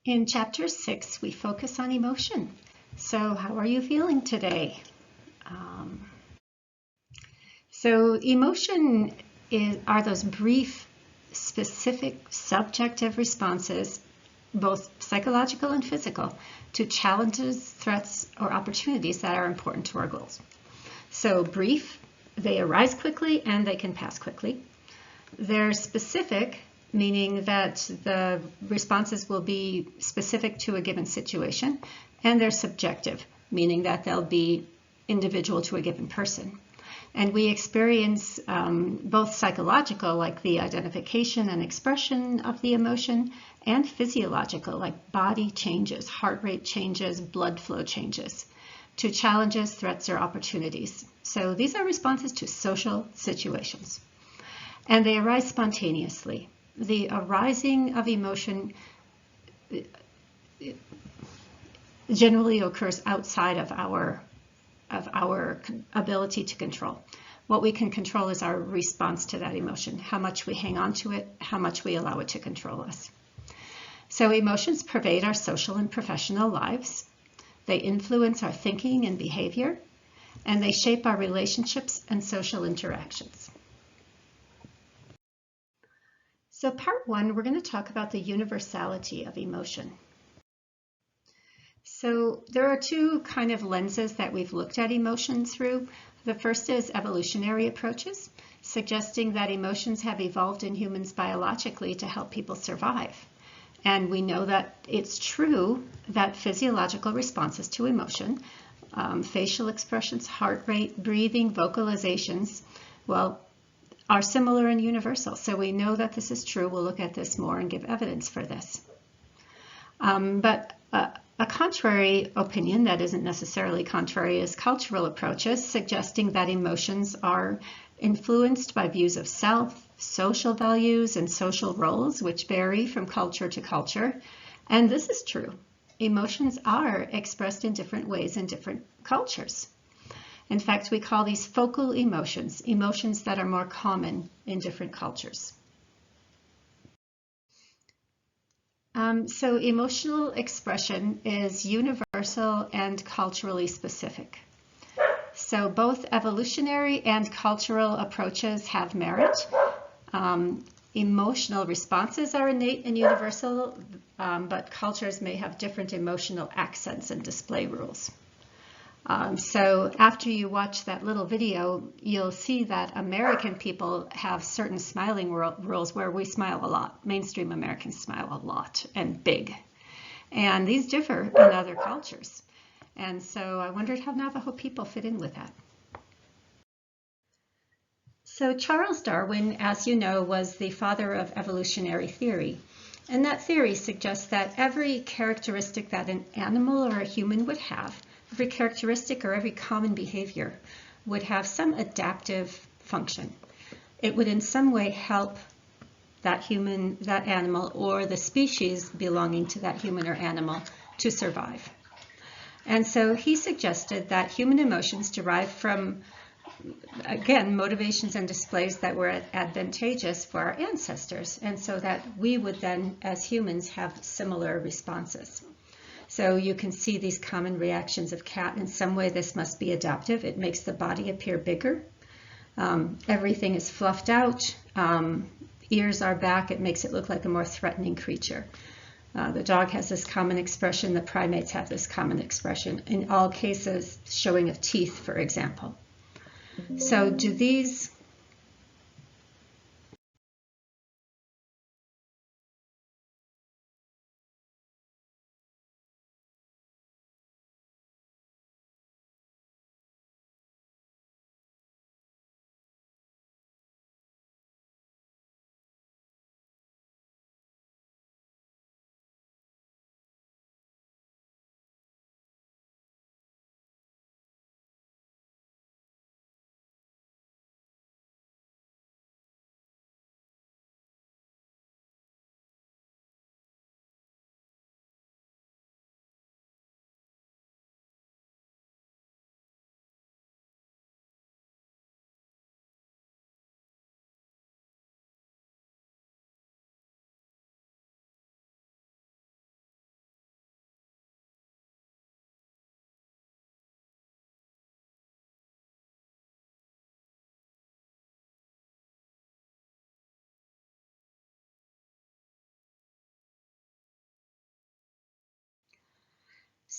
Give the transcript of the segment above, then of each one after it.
In Chapter 6, we focus on emotion. So how are you feeling today? Emotion are those brief, specific, subjective responses, both psychological and physical, to challenges, threats, or opportunities that are important to our goals. So brief, they arise quickly and they can pass quickly. They're specific, meaning that the responses will be specific to a given situation, and they're subjective, meaning that they'll be individual to a given person. And we experience both psychological, like the identification and expression of the emotion, and physiological, like body changes, heart rate changes, blood flow changes, to challenges, threats, or opportunities. So these are responses to social situations. And they arise spontaneously. The arising of emotion generally occurs outside of our ability to control. What we can control is our response to that emotion, how much we hang on to it, how much we allow it to control us. So emotions pervade our social and professional lives. They influence our thinking and behavior, and they shape our relationships and social interactions. So part 1, we're going to talk about the universality of emotion. So there are two kind of lenses that we've looked at emotion through. The first is evolutionary approaches, suggesting that emotions have evolved in humans biologically to help people survive. And we know that it's true that physiological responses to emotion, facial expressions, heart rate, breathing, vocalizations, well, are similar and universal. So we know that this is true. We'll look at this more and give evidence for this. But a contrary opinion that isn't necessarily contrary is cultural approaches, suggesting that emotions are influenced by views of self, social values, and social roles, which vary from culture to culture. And this is true. Emotions are expressed in different ways in different cultures. In fact, we call these focal emotions, emotions that are more common in different cultures. So emotional expression is universal and culturally specific. So both evolutionary and cultural approaches have merit. Emotional responses are innate and universal, but cultures may have different emotional accents and display rules. So after you watch that little video, you'll see that American people have certain smiling rules where we smile a lot. Mainstream Americans smile a lot and big. And these differ in other cultures. And so I wondered how Navajo people fit in with that. So Charles Darwin, as you know, was the father of evolutionary theory. And that theory suggests that every characteristic that an animal or a human would have, every characteristic or every common behavior would have some adaptive function. It would in some way help that human, that animal, or the species belonging to that human or animal to survive. And so he suggested that human emotions derive from, again, motivations and displays that were advantageous for our ancestors, and so that we would then, as humans, have similar responses. So you can see these common reactions of cat. In some way, this must be adaptive. It makes the body appear bigger. Everything is fluffed out. Ears are back. It makes it look like a more threatening creature. The dog has this common expression. The primates have this common expression. In all cases, showing of teeth, for example. So do these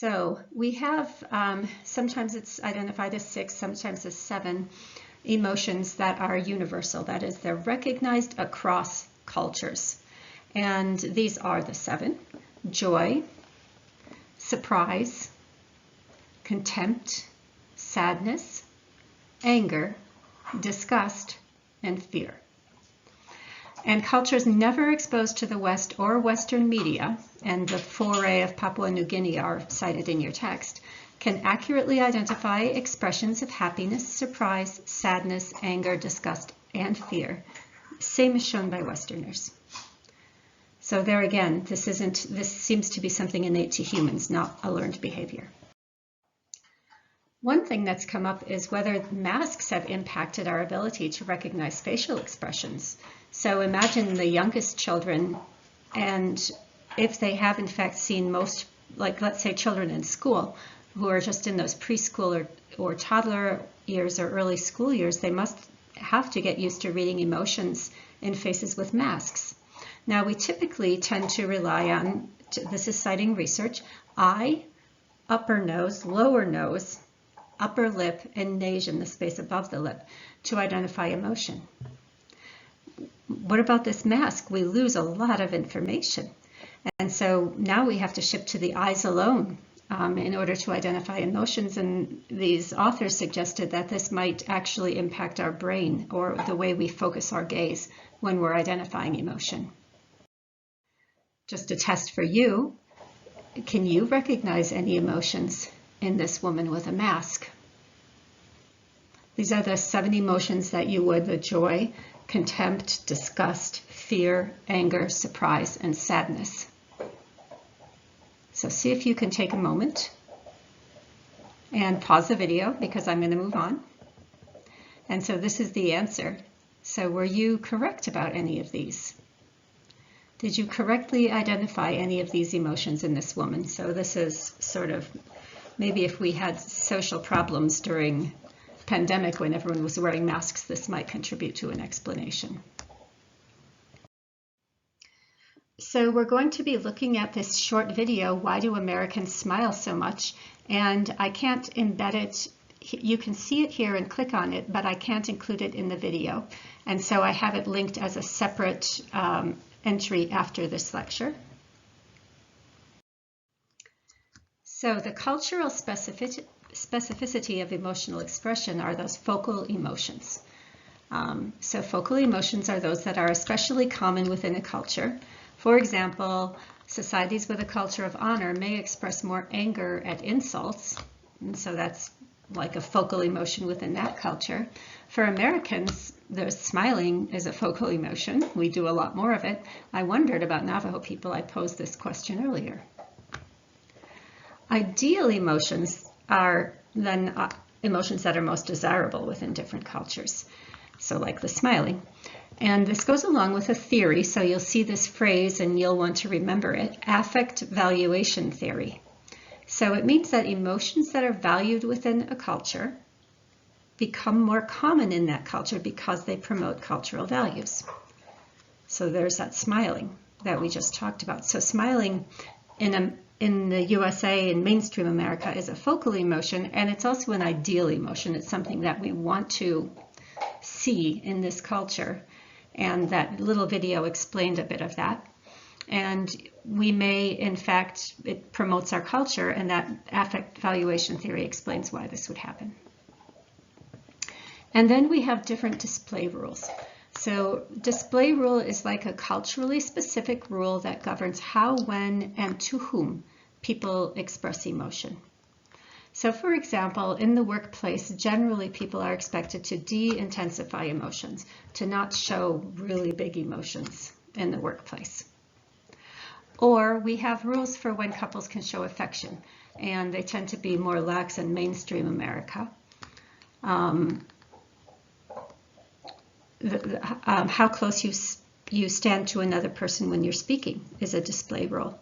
So we have, sometimes it's identified as 6, sometimes as 7 emotions that are universal. That is, they're recognized across cultures. And these are the 7: joy, surprise, contempt, sadness, anger, disgust, and fear. And cultures never exposed to the West or Western media, and the foray of Papua New Guinea are cited in your text, can accurately identify expressions of happiness, surprise, sadness, anger, disgust, and fear, same as shown by Westerners. So there again, this seems to be something innate to humans, not a learned behavior. One thing that's come up is whether masks have impacted our ability to recognize facial expressions. So imagine the youngest children, and if they have in fact seen most, like let's say children in school who are just in those preschool or toddler years or early school years, they must have to get used to reading emotions in faces with masks. Now we typically tend to rely on, this is citing research, eye, upper nose, lower nose, upper lip, and nasion, the space above the lip, to identify emotion. What about this mask? We lose a lot of information. And so now we have to shift to the eyes alone in order to identify emotions. And these authors suggested that this might actually impact our brain or the way we focus our gaze when we're identifying emotion. Just a test for you, can you recognize any emotions in this woman with a mask? These are the 7 emotions that you would: the joy, contempt, disgust, fear, anger, surprise, and sadness. So see if you can take a moment and pause the video, because I'm going to move on. And so this is the answer. So were you correct about any of these? Did you correctly identify any of these emotions in this woman? So this is sort of, maybe if we had social problems during pandemic when everyone was wearing masks, this might contribute to an explanation. So we're going to be looking at this short video, Why Do Americans Smile So Much? And I can't embed it. You can see it here and click on it, but I can't include it in the video. And so I have it linked as a separate entry after this lecture. So the cultural specificity of emotional expression are those focal emotions. So focal emotions are those that are especially common within a culture. For example, societies with a culture of honor may express more anger at insults, and so that's like a focal emotion within that culture. For Americans, there's smiling is a focal emotion. We do a lot more of it. I wondered about Navajo people. I posed this question earlier. Ideal emotions are then emotions that are most desirable within different cultures. So like the smiling. And this goes along with a theory, so you'll see this phrase and you'll want to remember it, affect valuation theory. So it means that emotions that are valued within a culture become more common in that culture because they promote cultural values. So there's that smiling that we just talked about. So smiling in the USA and mainstream America is a focal emotion, and it's also an ideal emotion. It's something that we want to see in this culture. And that little video explained a bit of that. And we may, in fact, it promotes our culture, and that affect valuation theory explains why this would happen. And then we have different display rules. So display rule is like a culturally specific rule that governs how, when, and to whom people express emotion. So for example, in the workplace, generally people are expected to de-intensify emotions, to not show really big emotions in the workplace. Or we have rules for when couples can show affection, and they tend to be more lax in mainstream America. How close you stand to another person when you're speaking is a display rule.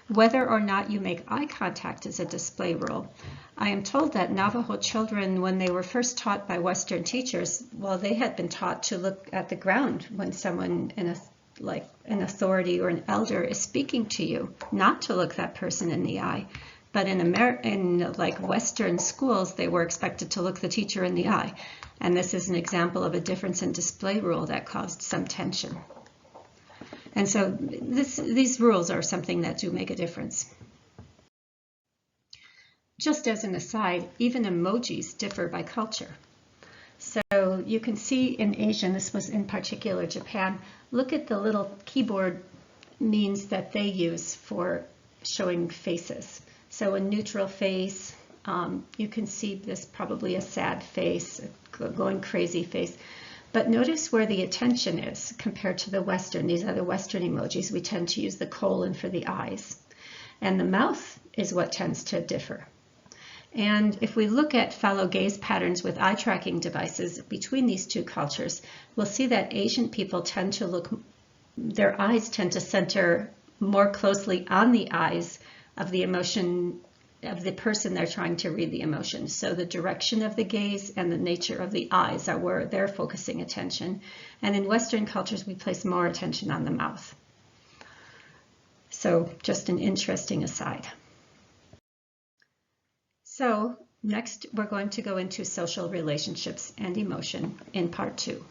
Whether or not you make eye contact is a display rule. I am told that Navajo children, when they were first taught by Western teachers, well, they had been taught to look at the ground when someone like an authority or an elder is speaking to you, not to look that person in the eye, But in like Western schools, they were expected to look the teacher in the eye. And this is an example of a difference in display rule that caused some tension. And so these rules are something that do make a difference. Just as an aside, even emojis differ by culture. So you can see in Asian, this was in particular Japan, look at the little keyboard means that they use for showing faces. So a neutral face, you can see this probably a sad face, a going crazy face. But notice where the attention is compared to the Western. These are the Western emojis. We tend to use the colon for the eyes. And the mouth is what tends to differ. And if we look at fellow gaze patterns with eye tracking devices between these two cultures, we'll see that Asian people tend to look, their eyes tend to center more closely on the eyes of the emotion of the person they're trying to read the emotion. So the direction of the gaze and the nature of the eyes are where they're focusing attention. And in Western cultures, we place more attention on the mouth. So just an interesting aside. So next, we're going to go into social relationships and emotion in part 2.